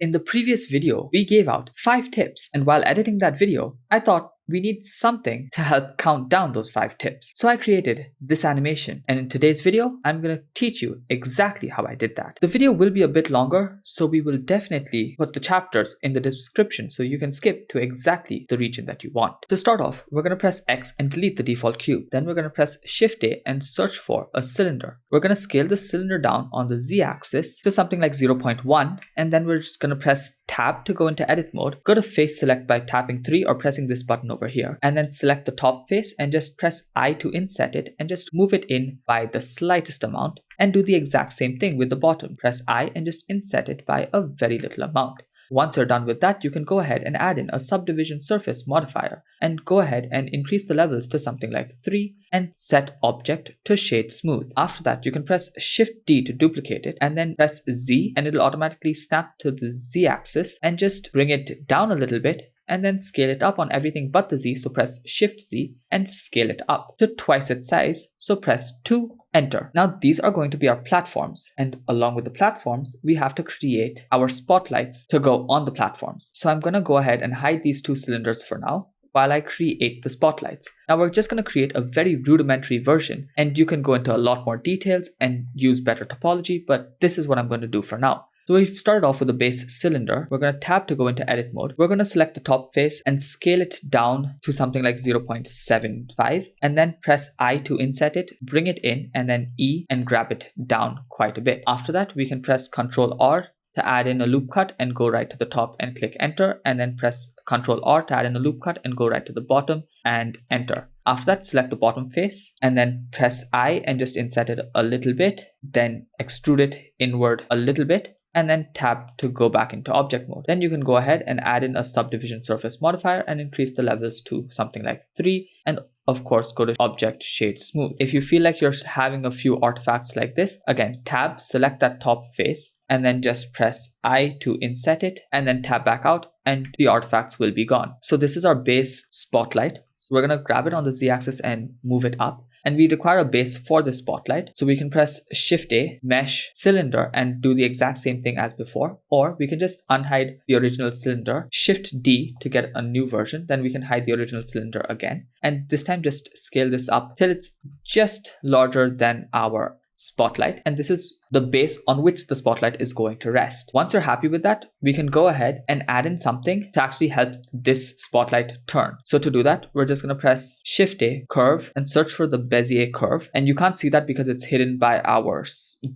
In the previous video, we gave out 5 tips, and while editing that video, I thought we need something to help count down those 5 tips. So I created this animation, and in today's video, I'm going to teach you exactly how I did that. The video will be a bit longer, so we will definitely put the chapters in the description so you can skip to exactly the region that you want. To start off, we're going to press X and delete the default cube. Then we're going to press Shift A and search for a cylinder. We're going to scale the cylinder down on the Z axis to something like 0.1, and then we're just going to press Tab to go into edit mode. Go to face select by tapping 3 or pressing this button over here, and then select the top face and just press I to inset it and just move it in by the slightest amount, and do the exact same thing with the bottom. Press I and just inset it by a very little amount. Once you're done with that, you can go ahead and add in a subdivision surface modifier and go ahead and increase the levels to something like 3 and set object to shade smooth. After that, you can press Shift D to duplicate it and then press Z, and it'll automatically snap to the Z axis, and just bring it down a little bit and then scale it up on everything but the Z. So press Shift Z and scale it up to twice its size. So press 2, enter. Now these are going to be our platforms, and along with the platforms, we have to create our spotlights to go on the platforms. So I'm going to go ahead and hide these 2 cylinders for now while I create the spotlights. Now we're just going to create a very rudimentary version, and you can go into a lot more details and use better topology, but this is what I'm going to do for now. So we've started off with a base cylinder. We're going to tap to go into edit mode. We're going to select the top face and scale it down to something like 0.75, and then press I to inset it, bring it in, and then E and grab it down quite a bit. After that, we can press Ctrl R to add in a loop cut and go right to the top and click enter, and then press Ctrl R to add in a loop cut and go right to the bottom and enter. After that, select the bottom face and then press I and just inset it a little bit, then extrude it inward a little bit, and then tab to go back into object mode. Then you can go ahead and add in a subdivision surface modifier and increase the levels to something like 3, and of course go to object shade smooth. If you feel like you're having a few artifacts like this, again tab, select that top face, and then just press I to inset it, and then tab back out, and the artifacts will be gone. So this is our base spotlight. So we're going to grab it on the Z axis and move it up. And we require a base for the spotlight. So we can press Shift A, mesh, cylinder, and do the exact same thing as before. Or we can just unhide the original cylinder, Shift D to get a new version. Then we can hide the original cylinder again. And this time just scale this up till it's just larger than our spotlight. And this is the base on which the spotlight is going to rest. Once you're happy with that, we can go ahead and add in something to actually help this spotlight turn. So to do that, we're just going to press Shift A, curve, and search for the Bezier curve. And you can't see that because it's hidden by our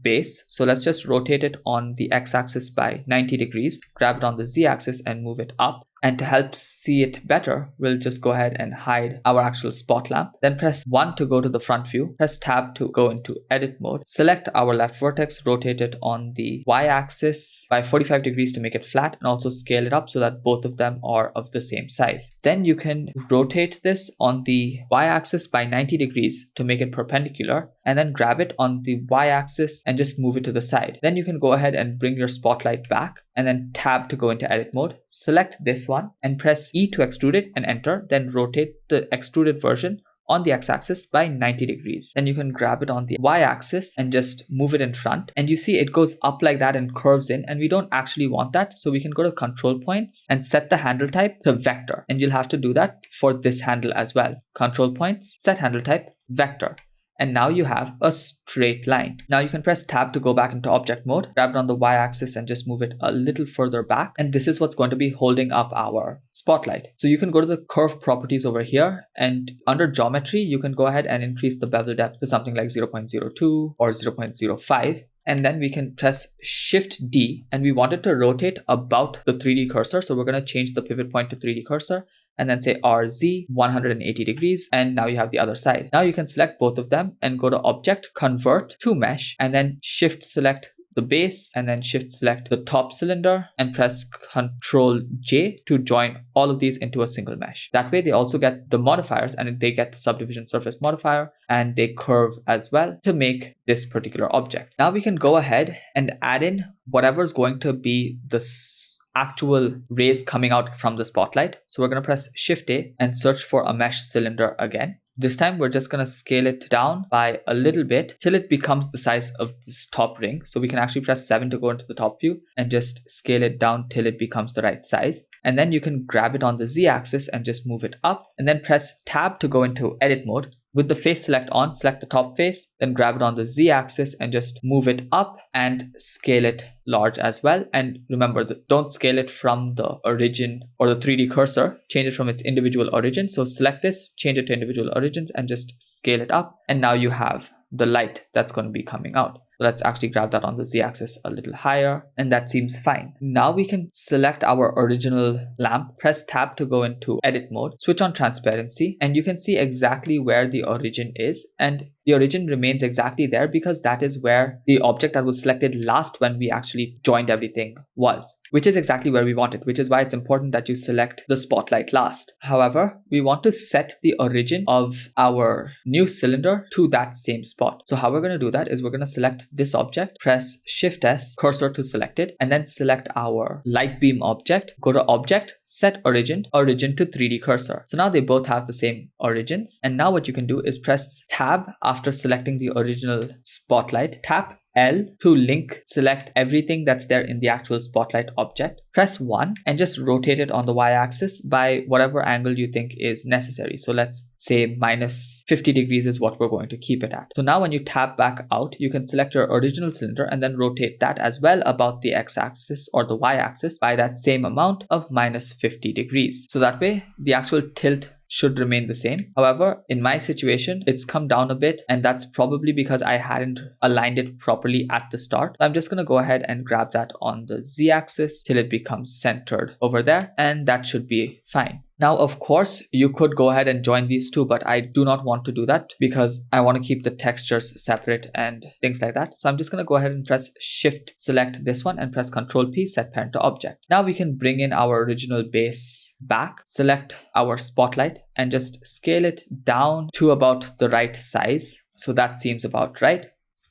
base. So let's just rotate it on the x-axis by 90 degrees, grab it on the z-axis and move it up. And to help see it better, we'll just go ahead and hide our actual spot lamp. Then press 1 to go to the front view, press tab to go into edit mode, select our left vertex, rotate it on the y-axis by 45 degrees to make it flat, and also scale it up so that both of them are of the same size. Then you can rotate this on the y-axis by 90 degrees to make it perpendicular, and then grab it on the y-axis and just move it to the side. Then you can go ahead and bring your spotlight back, and then tab to go into edit mode, select this one and press E to extrude it and enter, then rotate the extruded version on the x-axis by 90 degrees. Then you can grab it on the y-axis and just move it in front, and you see it goes up like that and curves in, and we don't actually want that, so we can go to control points and set the handle type to vector, and you'll have to do that for this handle as well. Control points, set handle type, vector. And now you have a straight line. Now you can press tab to go back into object mode, grab it on the y-axis and just move it a little further back. And this is what's going to be holding up our spotlight. So you can go to the curve properties over here, and under geometry, you can go ahead and increase the bevel depth to something like 0.02 or 0.05. And then we can press Shift D, and we want it to rotate about the 3D cursor. So we're going to change the pivot point to 3D cursor, and then say RZ 180 degrees, and now you have the other side. Now you can select both of them and go to object, convert to mesh, and then shift select the base and then shift select the top cylinder and press Ctrl J to join all of these into a single mesh. That way they also get the modifiers, and they get the subdivision surface modifier, and they curve as well to make this particular object. Now we can go ahead and add in whatever is going to be the actual rays coming out from the spotlight. So we're going to press Shift A and search for a mesh cylinder again. This time we're just going to scale it down by a little bit till it becomes the size of this top ring. So we can actually press 7 to go into the top view and just scale it down till it becomes the right size. And then you can grab it on the Z-axis and just move it up, and then press tab to go into edit mode. With the face select on, select the top face, then grab it on the Z-axis and just move it up and scale it large as well. And remember, don't scale it from the origin or the 3D cursor, change it from its individual origin. So select this, change it to individual origins and just scale it up. And now you have the light that's going to be coming out. Let's actually grab that on the Z-axis a little higher, and that seems fine. Now we can select our original lamp, press tab to go into edit mode, switch on transparency, and you can see exactly where the origin is. And the origin remains exactly there because that is where the object that was selected last when we actually joined everything was, which is exactly where we want it, which is why it's important that you select the spotlight last. However, we want to set the origin of our new cylinder to that same spot. So how we're going to do that is we're going to select this object, press Shift S, cursor to selected, and then select our light beam object, go to object, set origin to 3D cursor. So now they both have the same origins. And now what you can do is press tab after selecting the original spotlight, tap L to link select everything that's there in the actual spotlight object. Press 1 and just rotate it on the y-axis by whatever angle you think is necessary. So let's say minus 50 degrees is what we're going to keep it at. So now when you tap back out, you can select your original cylinder and then rotate that as well about the x-axis or the y-axis by that same amount of minus 50 degrees. So that way the actual tilt should remain the same. However, in my situation, it's come down a bit, and that's probably because I hadn't aligned it properly at the start. I'm just going to go ahead and grab that on the Z-axis till it becomes centered over there, and that should be fine. Now, of course, you could go ahead and join these two, but I do not want to do that because I want to keep the textures separate and things like that. So I'm just going to go ahead and press Shift, select this one and press Ctrl P, set parent to object. Now we can bring in our original base back, select our spotlight and just scale it down to about the right size. So that seems about right.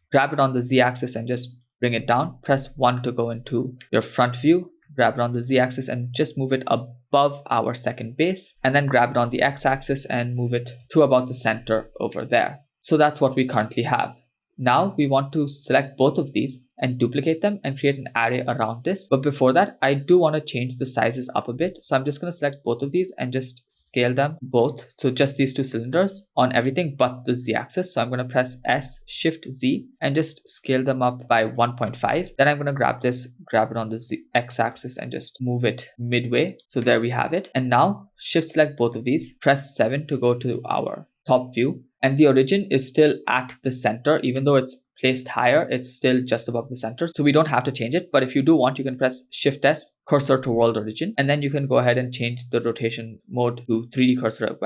Grab it on the Z-axis and just bring it down. Press 1 to go into your front view. Grab it on the Z-axis and just move it above our second base, and then grab it on the X-axis and move it to about the center over there. So that's what we currently have. Now we want to select both of these and duplicate them and create an array around this. But before that, I do want to change the sizes up a bit. So I'm just going to select both of these and just scale them both. So just these two cylinders on everything but the Z-axis. So I'm going to press S, Shift Z and just scale them up by 1.5. Then I'm going to grab this, grab it on the X-axis and just move it midway. So there we have it. And now Shift select both of these, press 7 to go to our top view. And the origin is still at the center, even though it's placed higher, it's still just above the center. So we don't have to change it. But if you do want, you can press Shift S, cursor to world origin, and then you can go ahead and change the rotation mode to 3D cursor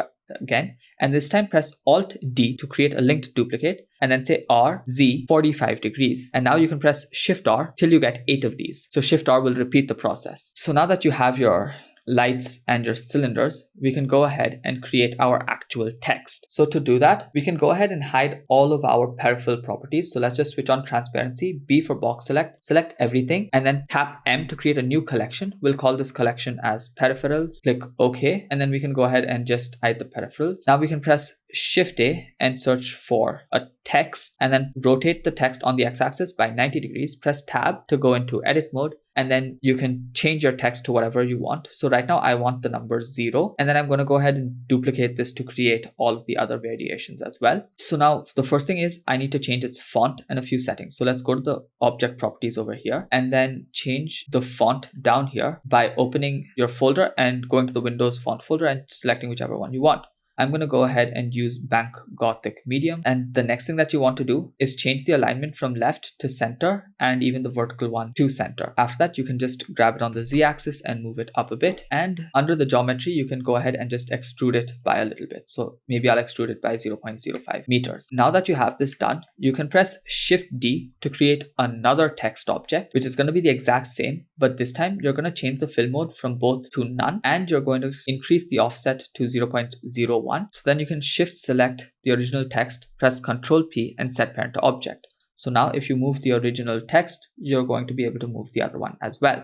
again. And this time press Alt D to create a linked duplicate and then say R, Z, 45 degrees. And now you can press Shift R till you get 8 of these. So Shift R will repeat the process. So now that you have your lights and your cylinders, we can go ahead and create our actual text. So to do that, we can go ahead and hide all of our peripheral properties. So let's just switch on transparency, B for box select everything, and then tap M to create a new collection. We'll call this collection as Peripherals. Click OK, and then we can go ahead and just hide the peripherals. Now we can press Shift A and search for a text and then rotate the text on the x-axis by 90 degrees. Press tab to go into edit mode, and then you can change your text to whatever you want. So right now I want the number 0, and then I'm going to go ahead and duplicate this to create all of the other variations as well. So now the first thing is I need to change its font and a few settings. So let's go to the object properties over here and then change the font down here by opening your folder and going to the Windows font folder and selecting whichever one you want. I'm going to go ahead and use Bank Gothic Medium. And the next thing that you want to do is change the alignment from left to center and even the vertical one to center. After that, you can just grab it on the Z-axis and move it up a bit. And under the geometry, you can go ahead and just extrude it by a little bit. So maybe I'll extrude it by 0.05 meters. Now that you have this done, you can press Shift D to create another text object, which is going to be the exact same. But this time you're going to change the fill mode from both to none, and you're going to increase the offset to 0.01. So then you can Shift select the original text, press Ctrl P and set parent to object. So now if you move the original text, you're going to be able to move the other one as well.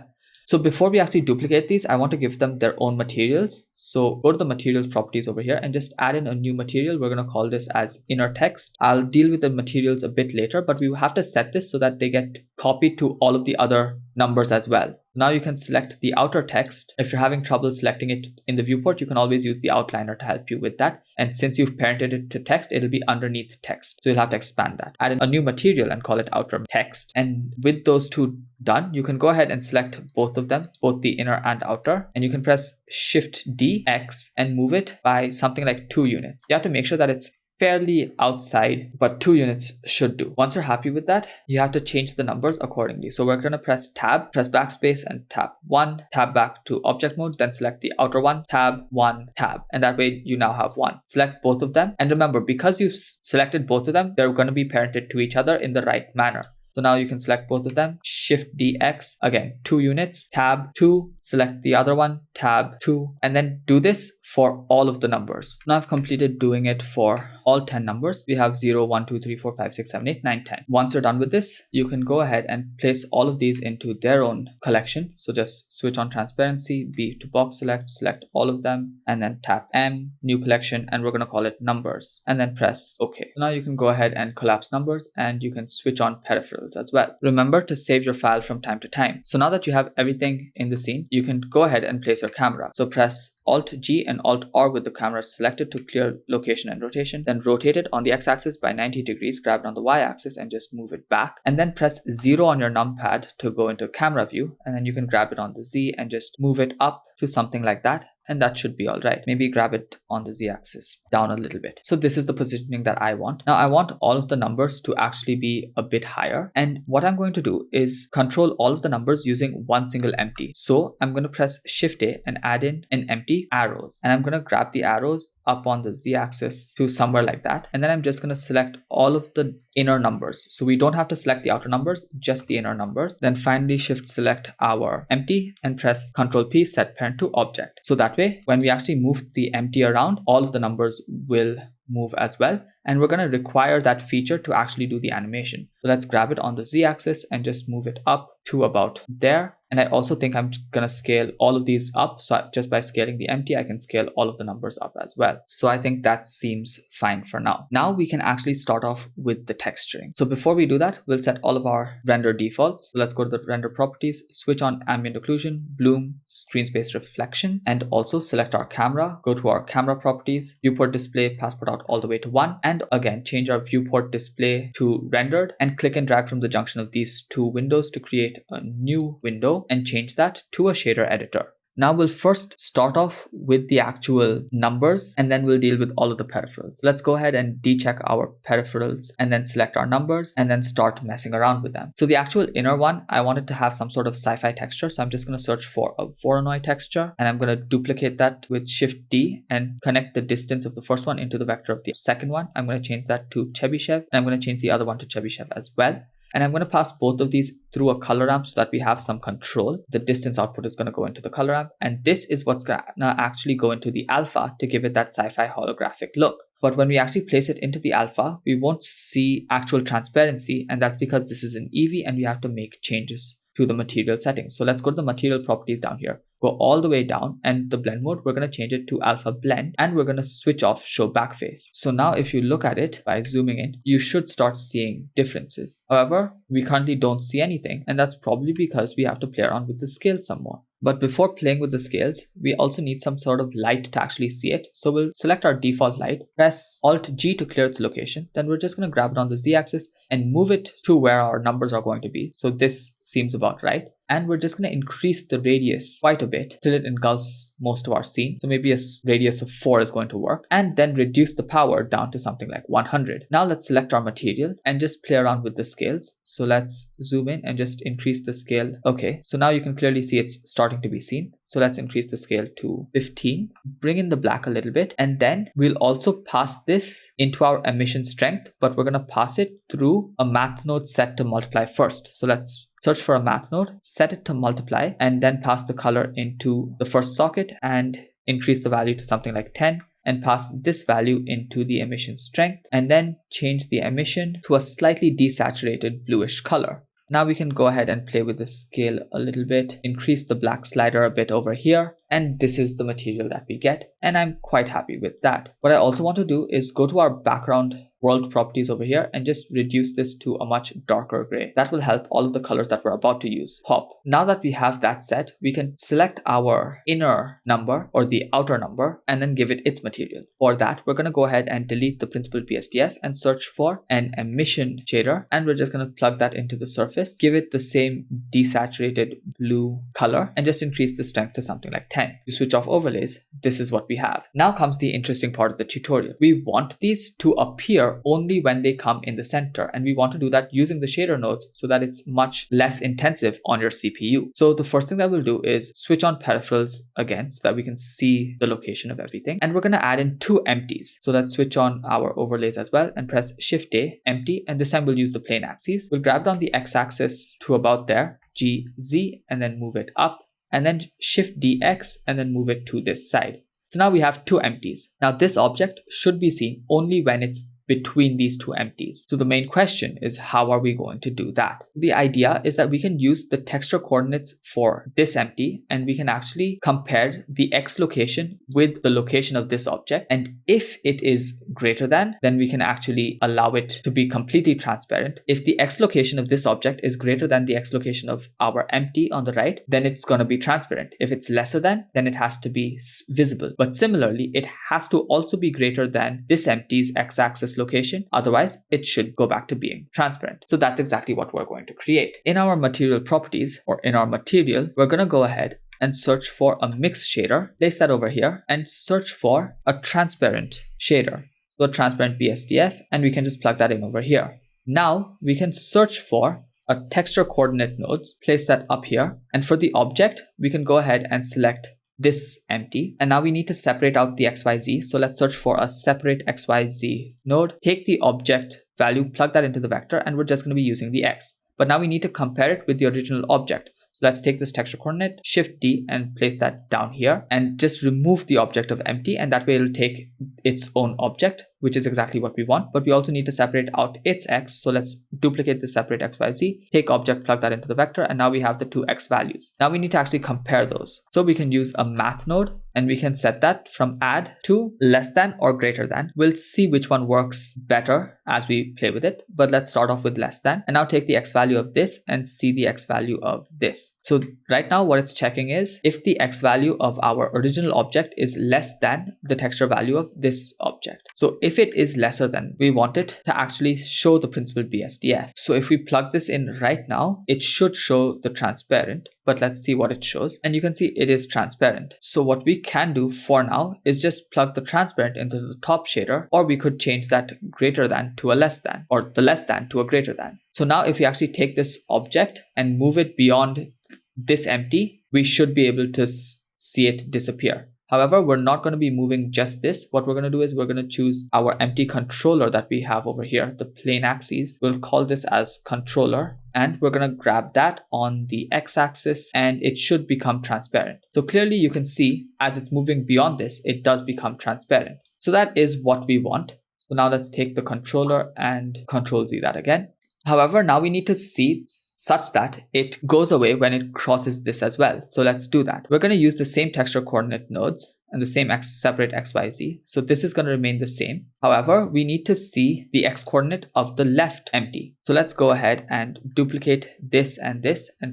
So before we actually duplicate these, I want to give them their own materials. So go to the materials properties over here and just add in a new material. We're going to call this as inner text. I'll deal with the materials a bit later, but we have to set this so that they get copied to all of the other numbers as well. Now you can select the outer text. If you're having trouble selecting it in the viewport, you can always use the outliner to help you with that. And since you've parented it to text, it'll be underneath text. So you'll have to expand that. Add a new material and call it outer text. And with those two done, you can go ahead and select both of them, both the inner and outer. And you can press Shift D, X, and move it by something like 2 units. You have to make sure that it's fairly outside, but 2 units should do. Once you're happy with that, you have to change the numbers accordingly. So we're going to press tab, press backspace and tab 1, tab back to object mode, then select the outer one, tab 1, tab. And that way you now have 1. Select both of them. And remember, because you've selected both of them, they're going to be parented to each other in the right manner. So now you can select both of them, Shift DX, again, 2 units, tab 2, select the other one, tab 2, and then do this for all of the numbers. Now I've completed doing it for all 10 numbers. We have 0, 1, 2, 3, 4, 5, 6, 7, 8, 9, 10. Once you're done with this, you can go ahead and place all of these into their own collection. So just switch on transparency, B to box select, select all of them, and then tap M, new collection, and we're going to call it numbers, and then press OK. So now you can go ahead and collapse numbers, and you can switch on peripherals as well. Remember to save your file from time to time. So now that you have everything in the scene, you can go ahead and place your camera. So press Alt G and Alt R with the camera selected to clear location and rotation, then rotate it on the x-axis by 90 degrees, grab it on the y-axis and just move it back, and then press 0 on your numpad to go into camera view, and then you can grab it on the Z and just move it up to something like that, and that should be all right. Maybe grab it on the Z-axis down a little bit. So this is the positioning that I want. Now I want all of the numbers to actually be a bit higher, and what I'm going to do is control all of the numbers using one single empty. So I'm going to press Shift A and add in an empty arrows, and I'm going to grab the arrows up on the Z-axis to somewhere like that, and then I'm just going to select all of the inner numbers. So we don't have to select the outer numbers, just the inner numbers. Then finally Shift select our empty and press Ctrl P, set parent to object. So that way, when we actually move the empty around, all of the numbers will move as well. And we're going to require that feature to actually do the animation. So let's grab it on the Z-axis and just move it up to about there. And I also think I'm going to scale all of these up. So just by scaling the empty, I can scale all of the numbers up as well. So I think that seems fine for now. Now we can actually start off with the texturing. So before we do that, we'll set all of our render defaults. So let's go to the render properties, switch on ambient occlusion, bloom, screen space reflections, and also select our camera, go to our camera properties, viewport display, passport out all the way to 1. And again, change our viewport display to rendered, and click and drag from the junction of these two windows to create a new window and change that to a shader editor. Now we'll first start off with the actual numbers, and then we'll deal with all of the peripherals. Let's go ahead and decheck our peripherals and then select our numbers and then start messing around with them. So the actual inner one, I wanted to have some sort of sci-fi texture. So I'm just going to search for a Voronoi texture, and I'm going to duplicate that with Shift D and connect the distance of the first one into the vector of the second one. I'm going to change that to Chebyshev, and I'm going to change the other one to Chebyshev as well. And I'm going to pass both of these through a color ramp so that we have some control. The distance output is going to go into the color ramp, and this is what's going to actually go into the alpha to give it that sci-fi holographic look. But when we actually place it into the alpha, we won't see actual transparency, and that's because this is an Eevee and we have to make changes to the material settings. So let's go to the material properties down here. Go all the way down, and the blend mode, we're going to change it to alpha blend, and we're going to switch off show backface. So now if you look at it by zooming in, you should start seeing differences. However, we currently don't see anything, and that's probably because we have to play around with the scale some more. But before playing with the scales, we also need some sort of light to actually see it. So we'll select our default light, press Alt G to clear its location. Then we're just going to grab it on the Z axis and move it to where our numbers are going to be. So this seems about right. And we're just going to increase the radius quite a bit till it engulfs most of our scene. So maybe a radius of 4 is going to work, and then reduce the power down to something like 100. Now let's select our material and just play around with the scales. So let's zoom in and just increase the scale. Okay, so now you can clearly see it's starting to be seen. So let's increase the scale to 15, bring in the black a little bit, and then we'll also pass this into our emission strength, but we're going to pass it through a math node set to multiply first. So let's search for a math node, set it to multiply, and then pass the color into the first socket and increase the value to something like 10, and pass this value into the emission strength, and then change the emission to a slightly desaturated bluish color. Now we can go ahead and play with the scale a little bit, increase the black slider a bit over here, and this is the material that we get, and I'm quite happy with that. What I also want to do is go to our background world properties over here and just reduce this to a much darker gray. That will help all of the colors that we're about to use pop. Now that we have that set, we can select our inner number or the outer number and then give it its material. For that, we're going to go ahead and delete the principled BSDF and search for an emission shader, and we're just going to plug that into the surface, give it the same desaturated blue color, and just increase the strength to something like 10. You switch off overlays, this is what we have. Now comes the interesting part of the tutorial. We want these to appear only when they come in the center, and we want to do that using the shader nodes so that it's much less intensive on your CPU. So the first thing that we'll do is switch on peripherals again so that we can see the location of everything, and we're going to add in 2 empties. So let's switch on our overlays as well and press Shift A, empty, and this time we'll use the plane axes. We'll grab down the x-axis to about there, G, Z, and then move it up, and then Shift DX and then move it to this side. So now we have 2 empties. Now this object should be seen only when it's between these 2 empties. So the main question is, how are we going to do that? The idea is that we can use the texture coordinates for this empty, and we can actually compare the X location with the location of this object. And if it is greater than, then we can actually allow it to be completely transparent. If the X location of this object is greater than the X location of our empty on the right, then it's going to be transparent. If it's lesser than, then it has to be visible. But similarly, it has to also be greater than this empty's X-axis location, otherwise it should go back to being transparent. So that's exactly what we're going to create. In our material properties, or in our material, we're going to go ahead and search for a mix shader, place that over here, and search for a transparent shader. So a transparent BSDF, and we can just plug that in over here. Now we can search for a texture coordinate nodes, place that up here, and for the object, we can go ahead and select this empty, and now we need to separate out the XYZ. So let's search for a separate XYZ node, take the object value, plug that into the vector, and we're just going to be using the X. But now we need to compare it with the original object. So let's take this texture coordinate, Shift D, and place that down here, and just remove the object of empty, and that way it'll take its own object, which is exactly what we want. But we also need to separate out its X. So let's duplicate the separate XYZ, take object, plug that into the vector, and now we have the 2 X values. Now we need to actually compare those. So we can use a math node, and we can set that from add to less than or greater than. We'll see which one works better as we play with it, but let's start off with less than, and now take the X value of this and see the X value of this. So right now what it's checking is if the X value of our original object is less than the texture value of this object. So if it is lesser than, we want it to actually show the principled BSDF. So if we plug this in right now, it should show the transparent, but let's see what it shows. And you can see it is transparent. So what we can do for now is just plug the transparent into the top shader, or we could change that greater than to a less than, or the less than to a greater than. So now if we actually take this object and move it beyond this empty, we should be able to see it disappear. However, we're not going to be moving just this. What we're going to do is we're going to choose our empty controller that we have over here, the plane axes. We'll call this as controller, and we're going to grab that on the x-axis, and it should become transparent. So clearly you can see as it's moving beyond this, it does become transparent. So that is what we want. So now let's take the controller and Control Z that again. However, now we need to see such that it goes away when it crosses this as well. So let's do that. We're going to use the same texture coordinate nodes and the same separate XYZ. So this is going to remain the same. However, we need to see the X coordinate of the left empty. So let's go ahead and duplicate this and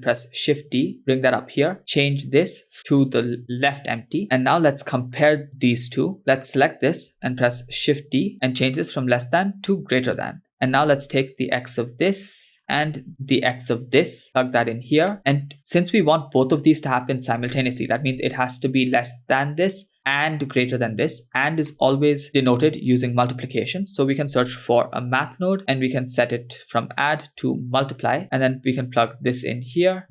press Shift D, bring that up here, change this to the left empty. And now let's compare these two. Let's select this and press Shift D and change this from less than to greater than. And now let's take the X of this and the X of this, plug that in here. And since we want both of these to happen simultaneously, that means it has to be less than this and greater than this, and is always denoted using multiplication. So we can search for a math node and we can set it from add to multiply, and then we can plug this in here,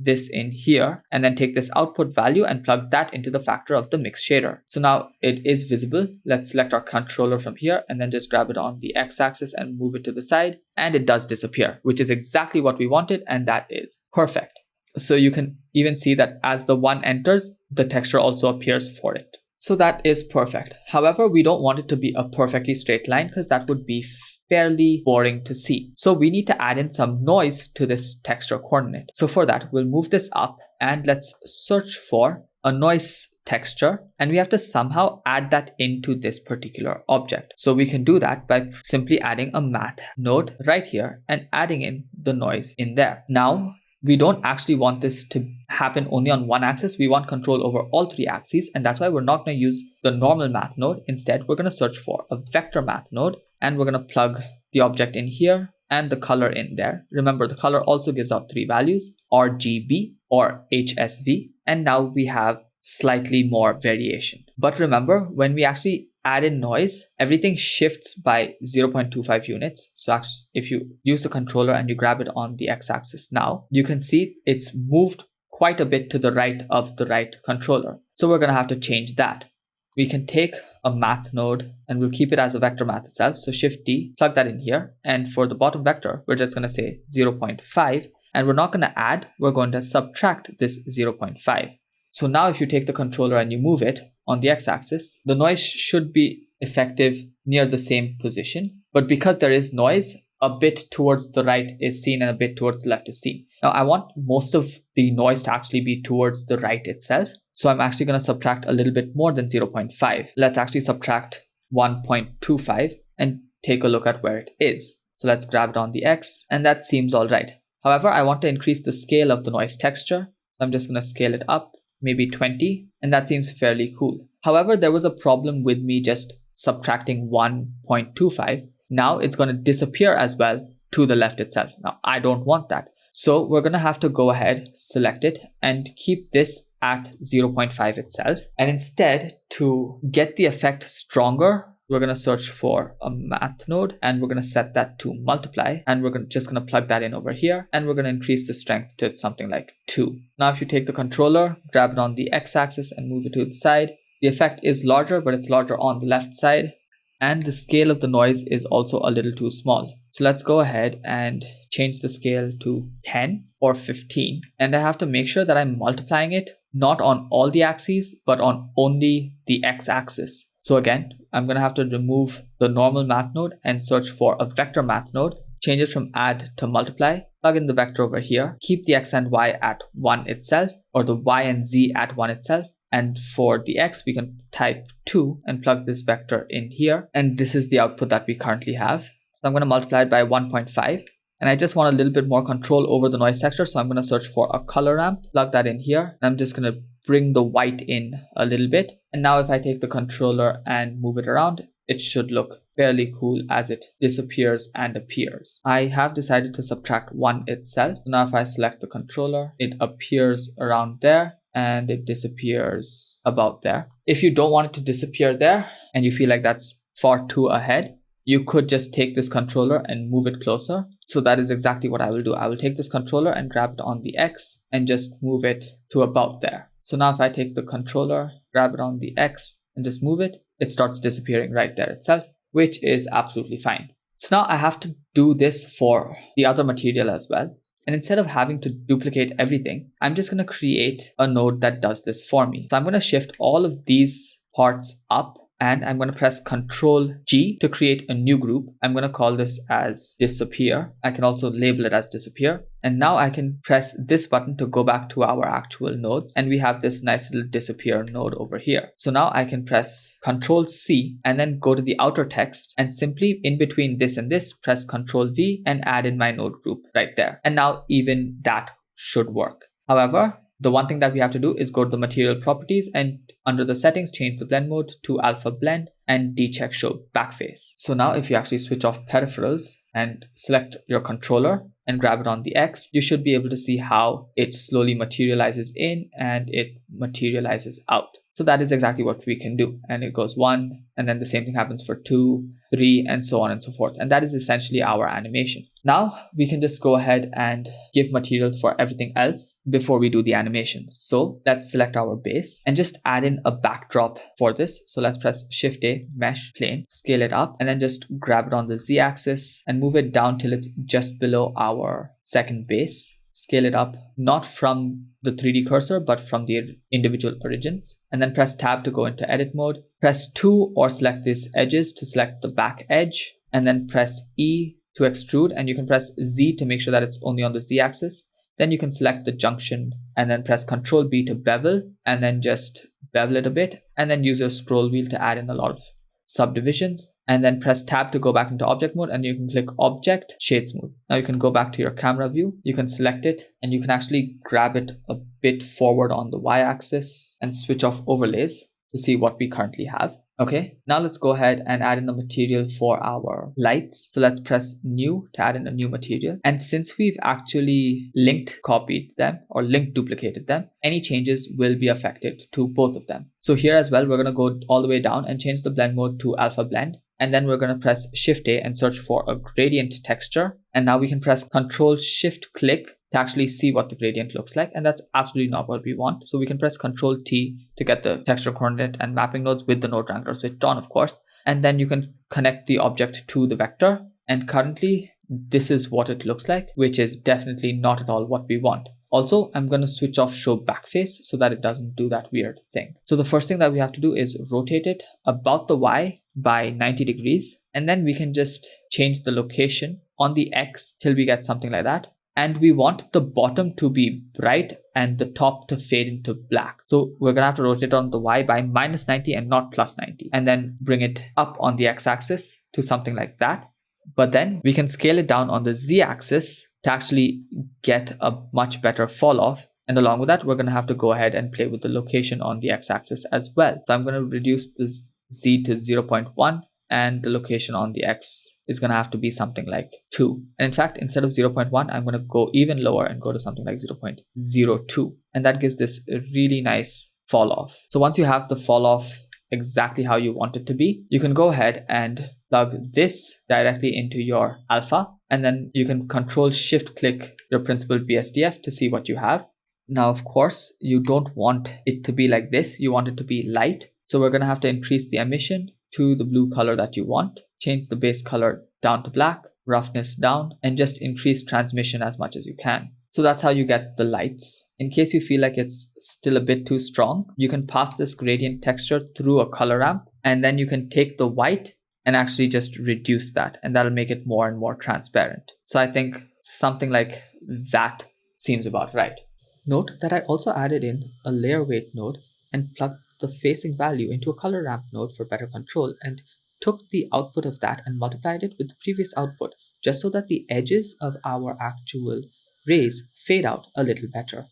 and then take this output value and plug that into the factor of the mix shader. So now it is visible. Let's select our controller from here and then just grab it on the x-axis and move it to the side, and it does disappear, which is exactly what we wanted, and that is perfect. So you can even see that as the one enters, the texture also appears for it. So that is perfect. However, we don't want it to be a perfectly straight line because that would be fairly boring to see. So we need to add in some noise to this texture coordinate. So for that, we'll move this up and let's search for a noise texture, and we have to somehow add that into this particular object. So we can do that by simply adding a math node right here and adding in the noise in there. Now, we don't actually want this to happen only on one axis. We want control over all three axes, and that's why we're not going to use the normal math node. Instead, we're going to search for a vector math node, and we're going to plug the object in here and the color in there. Remember, the color also gives out three values, RGB or HSV, and now we have slightly more variation. But remember, when we actually add in noise, everything shifts by 0.25 units. So actually, if you use the controller and you grab it on the x-axis now, you can see it's moved quite a bit to the right of the right controller. So we're going to have to change that. We can take a math node and we'll keep it as a vector math itself. So Shift D, plug that in here. And for the bottom vector, we're just going to say 0.5. And we're not going to add, we're going to subtract this 0.5. So now if you take the controller and you move it on the x-axis, the noise should be effective near the same position. But because there is noise, a bit towards the right is seen and a bit towards the left is seen. Now I want most of the noise to actually be towards the right itself. So I'm actually going to subtract a little bit more than 0.5. Let's actually subtract 1.25 and take a look at where it is. So let's grab it on the X, and that seems all right. However, I want to increase the scale of the noise texture. So I'm just going to scale it up, maybe 20, and that seems fairly cool. However, there was a problem with me just subtracting 1.25. Now it's going to disappear as well to the left itself. Now I don't want that. So we're going to have to go ahead, select it, and keep this at 0.5 itself. And instead, to get the effect stronger, we're going to search for a math node and we're going to set that to multiply, and we're just going to plug that in over here, and we're going to increase the strength to something like 2. Now if you take the controller, grab it on the x-axis and move it to the side, the effect is larger, but it's larger on the left side, and the scale of the noise is also a little too small. So let's go ahead and change the scale to 10 or 15, and I have to make sure that I'm multiplying it not on all the axes but on only the x-axis. So again, I'm going to have to remove the normal math node and search for a vector math node, change it from add to multiply, plug in the vector over here, keep the x and y at 1 itself, or the y and z at 1 itself. And for the x, we can type 2 and plug this vector in here. And this is the output that we currently have. So I'm going to multiply it by 1.5. And I just want a little bit more control over the noise texture. So I'm going to search for a color ramp, plug that in here. And I'm just going to bring the white in a little bit. And now if I take the controller and move it around, it should look fairly cool as it disappears and appears. I have decided to subtract 1 itself. So now if I select the controller, it appears around there and it disappears about there. If you don't want it to disappear there and you feel like that's far too ahead, you could just take this controller and move it closer. So that is exactly what I will do. I will take this controller and grab it on the X and just move it to about there. So now if I take the controller, grab it on the X and just move it, it starts disappearing right there itself, which is absolutely fine. So now I have to do this for the other material as well. And instead of having to duplicate everything, I'm just going to create a node that does this for me. So I'm going to shift all of these parts up, and I'm going to press Ctrl G to create a new group. I'm going to call this as disappear. I can also label it as disappear. And now I can press this button to go back to our actual nodes. And we have this nice little disappear node over here. So now I can press Ctrl C and then go to the outer text, and simply in between this and this, press Ctrl V and add in my node group right there. And now even that should work. However, the one thing that we have to do is go to the material properties and under the settings, change the blend mode to alpha blend and decheck show backface. So now if you actually switch off peripherals and select your controller and grab it on the X, you should be able to see how it slowly materializes in and it materializes out. So that is exactly what we can do. And it goes 1, and then the same thing happens for 2, 3, and so on and so forth. And that is essentially our animation. Now we can just go ahead and give materials for everything else before we do the animation. So let's select our base and just add in a backdrop for this. So let's press Shift A, mesh plane, scale it up, and then just grab it on the Z axis and move it down till it's just below our second base. Scale it up, not from the 3D cursor, but from the individual origins. And then press Tab to go into edit mode. Press 2 or select these edges to select the back edge. and then press E to extrude, and you can press Z to make sure that it's only on the Z axis. Then you can select the junction and then press Ctrl B to bevel, and then just bevel it a bit, and then use your scroll wheel to add in a lot of subdivisions, and then press tab to go back into object mode, and you can click object shade smooth. Now you can go back to your camera view, you can select it, and you can actually grab it a bit forward on the Y axis and switch off overlays to see what we currently have. Okay, now let's go ahead and add in the material for our lights. So let's press new to add in a new material. And since we've actually linked copied them or linked duplicated them, any changes will be affected to both of them. So here as well, we're going to go all the way down and change the blend mode to alpha blend. And then we're going to press Shift A and search for a gradient texture. And now we can press Ctrl Shift click to actually see what the gradient looks like, and that's absolutely not what we want. So we can press Ctrl T to get the texture coordinate and mapping nodes with the node wrangler switched on, of course, and then you can connect the object to the vector, and currently this is what it looks like, which is definitely not at all what we want. Also, I'm going to switch off show backface so that it doesn't do that weird thing. So the first thing that we have to do is rotate it about the Y by 90 degrees, and then we can just change the location on the X till we get something like that. And we want the bottom to be bright and the top to fade into black. So we're gonna have to rotate on the Y by -90 and not +90, and then bring it up on the X axis to something like that. But then we can scale it down on the Z axis to actually get a much better fall off. And along with that, we're gonna have to go ahead and play with the location on the X axis as well. So I'm gonna reduce the Z to 0.1, and the location on the X is going to have to be something like 2. And in fact, instead of 0.1, I'm going to go even lower and go to something like 0.02. And that gives this a really nice fall off. So once you have the fall off exactly how you want it to be, you can go ahead and plug this directly into your alpha. And then you can Control Shift click your principled BSDF to see what you have. Now, of course, you don't want it to be like this. You want it to be light. So we're going to have to increase the emission to the blue color that you want, change the base color down to black, roughness down, and just increase transmission as much as you can. So that's how you get the lights. In case you feel like it's still a bit too strong, you can pass this gradient texture through a color ramp, and then you can take the white and actually just reduce that, and that'll make it more and more transparent. So I think something like that seems about right. Note that I also added in a layer weight node and plugged the facing value into a color ramp node for better control, and took the output of that and multiplied it with the previous output, just so that the edges of our actual rays fade out a little better.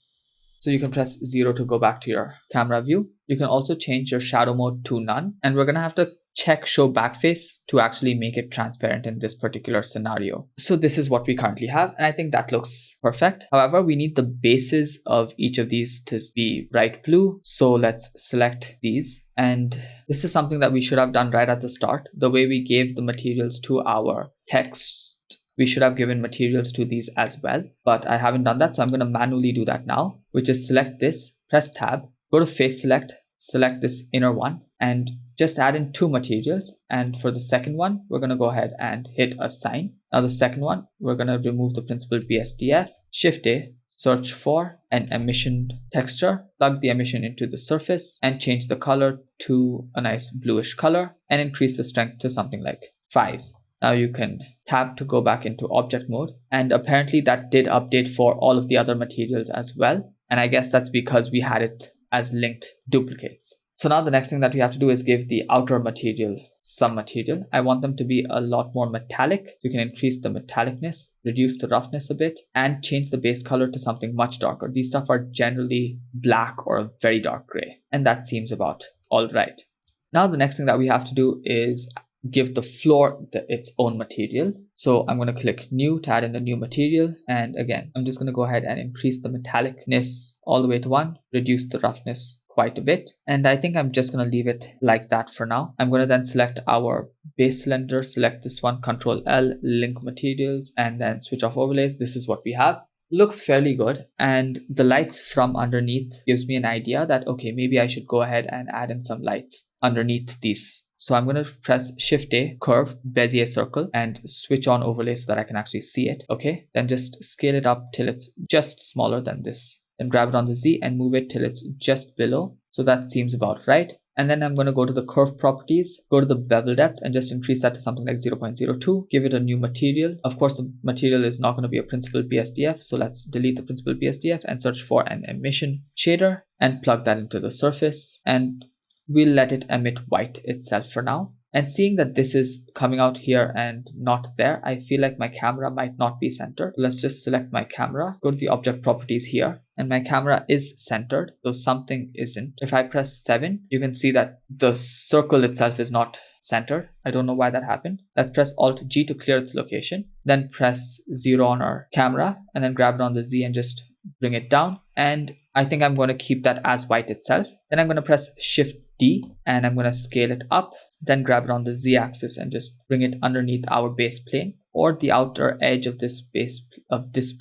So you can press 0 to go back to your camera view. You can also change your shadow mode to none, and we're going to have to check show backface to actually make it transparent in this particular scenario. So this is what we currently have, and I think that looks perfect. However, we need the bases of each of these to be bright blue. So let's select these. And this is something that we should have done right at the start. The way we gave the materials to our text, we should have given materials to these as well, but I haven't done that. So I'm going to manually do that now, which is select this, press tab, go to face select this inner one, and just add in 2 materials. And for the second one, we're going to go ahead and hit assign. Now the second one, we're going to remove the principled BSDF, Shift A, search for an emission texture, plug the emission into the surface, and change the color to a nice bluish color, and increase the strength to something like 5. Now you can tab to go back into object mode, and apparently that did update for all of the other materials as well. And I guess that's because we had it as linked duplicates. So now the next thing that we have to do is give the outer material some material. I want them to be a lot more metallic. So you can increase the metallicness, reduce the roughness a bit, and change the base color to something much darker. These stuff are generally black or a very dark gray, and that seems about all right. Now the next thing that we have to do is give the floor its own material. So I'm going to click new to add in a new material. And again, I'm just going to go ahead and increase the metallicness all the way to 1, reduce the roughness quite a bit. And I think I'm just going to leave it like that for now. I'm going to then select our base cylinder, select this one, Control L, link materials, and then switch off overlays. This is what we have. Looks fairly good, and the lights from underneath gives me an idea that, okay, maybe I should go ahead and add in some lights underneath these. So I'm going to press Shift A, curve, Bezier circle, and switch on overlay so that I can actually see it. Okay, then just scale it up till it's just smaller than this. Then grab it on the Z and move it till it's just below. So that seems about right. And then I'm going to go to the curve properties, go to the bevel depth and just increase that to something like 0.02, give it a new material. Of course, the material is not going to be a principal BSDF. So let's delete the principal BSDF and search for an emission shader and plug that into the surface. And we'll let it emit white itself for now. And seeing that this is coming out here and not there, I feel like my camera might not be centered. Let's just select my camera, go to the object properties here, and my camera is centered, though something isn't. If I press 7, you can see that the circle itself is not centered. I don't know why that happened. Let's press Alt G to clear its location, then press 0 on our camera, and then grab it on the Z and just bring it down. And I think I'm going to keep that as white itself. Then I'm going to press Shift D and I'm going to scale it up. Then grab it on the Z axis and just bring it underneath our base plane, or the outer edge of this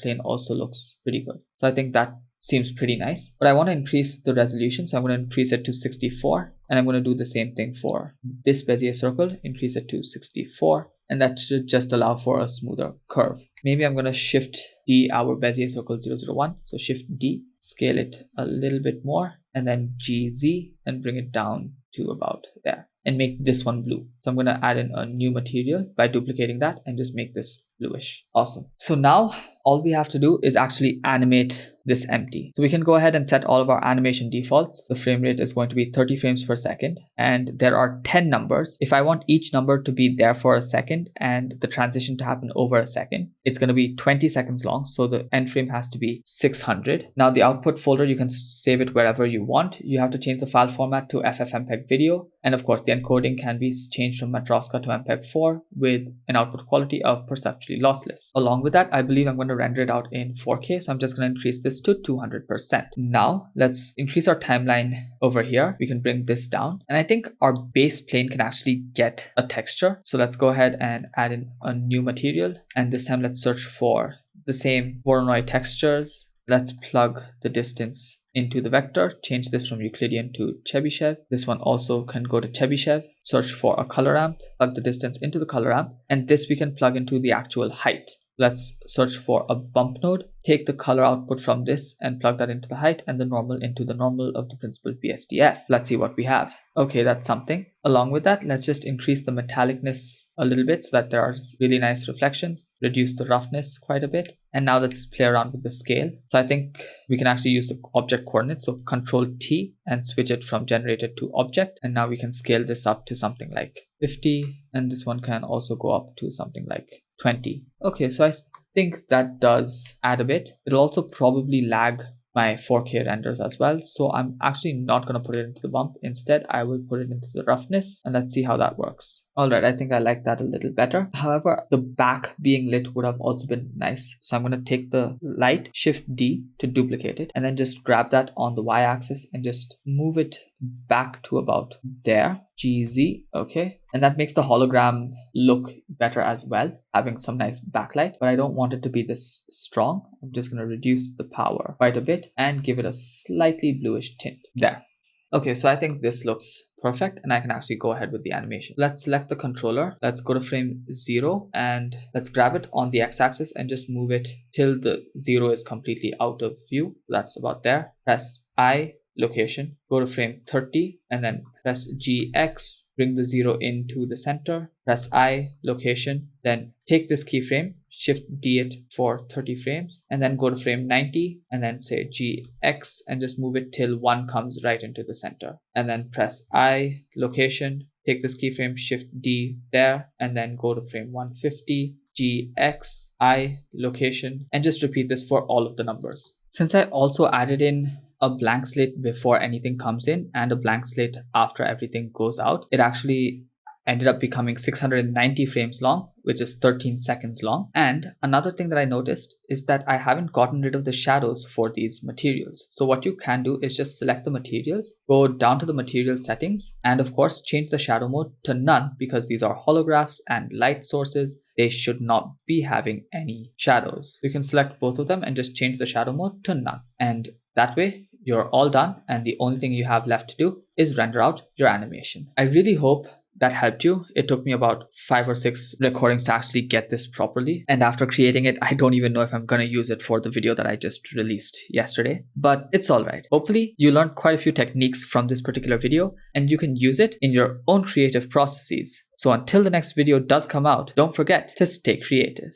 plane also looks pretty good. So I think that seems pretty nice, but I want to increase the resolution. So I'm going to increase it to 64 and I'm going to do the same thing for this Bezier circle, increase it to 64. And that should just allow for a smoother curve. Maybe I'm going to Shift D our Bezier circle 001. So Shift D, scale it a little bit more, and then GZ and bring it down to about there. And make this one blue. So I'm going to add in a new material by duplicating that and just make this bluish. Awesome. So now all we have to do is actually animate this empty. So we can go ahead and set all of our animation defaults. The frame rate is going to be 30 frames per second and there are 10 numbers. If I want each number to be there for a second and the transition to happen over a second, it's going to be 20 seconds long. So the end frame has to be 600. Now the output folder, you can save it wherever you want. You have to change the file format to FFmpeg video. And of course the encoding can be changed from Matroska to MPEG-4 with an output quality of perceptually lossless. Along with that, I believe I'm going to render it out in 4K. So I'm just going to increase this to 200%. Now let's increase our timeline over here. We can bring this down. And I think our base plane can actually get a texture. So let's go ahead and add in a new material. And this time let's search for the same Voronoi textures. Let's plug the distance into the vector, change this from Euclidean to Chebyshev. This one also can go to Chebyshev, search for a color ramp, plug the distance into the color ramp, and this we can plug into the actual height. Let's search for a bump node, take the color output from this and plug that into the height and the normal into the normal of the principal BSDF. Let's see what we have. Okay, that's something. Along with that, let's just increase the metallicness a little bit so that there are really nice reflections, reduce the roughness quite a bit. And now let's play around with the scale. So I think we can actually use the object coordinates. So Control T and switch it from generated to object. And now we can scale this up to something like 50. And this one can also go up to something like 20. Okay, so I think that does add a bit. It'll also probably lag my 4K renders as well. So I'm actually not going to put it into the bump. Instead, I will put it into the roughness and let's see how that works. All right, I think I like that a little better. However, the back being lit would have also been nice. So I'm going to take the light, Shift D to duplicate it, and then just grab that on the Y-axis and just move it back to about there. GZ, okay. And that makes the hologram look better as well, having some nice backlight, but I don't want it to be this strong. I'm just going to reduce the power quite a bit and give it a slightly bluish tint there. Okay, so I think this looks perfect and I can actually go ahead with the animation. Let's select the controller. Let's go to frame 0 and let's grab it on the x-axis and just move it till the 0 is completely out of view. That's about there. Press I, location, go to frame 30 and then press GX, bring the 0 into the center, press I, location, then take this keyframe, Shift D it for 30 frames and then go to frame 90 and then say GX and just move it till 1 comes right into the center and then press I, location, take this keyframe, Shift D there and then go to frame 150, GX, I, location, and just repeat this for all of the numbers. Since I also added in a blank slate before anything comes in and a blank slate after everything goes out, it actually ended up becoming 690 frames long, which is 13 seconds long. And another thing that I noticed is that I haven't gotten rid of the shadows for these materials. So what you can do is just select the materials, go down to the material settings, and of course change the shadow mode to none because these are holographs and light sources. They should not be having any shadows. You can select both of them and just change the shadow mode to none. And that way you're all done and the only thing you have left to do is render out your animation. I really hope that helped you. It took me about 5 or 6 recordings to actually get this properly. And after creating it, I don't even know if I'm going to use it for the video that I just released yesterday. But it's all right. Hopefully, you learned quite a few techniques from this particular video and you can use it in your own creative processes. So until the next video does come out, don't forget to stay creative.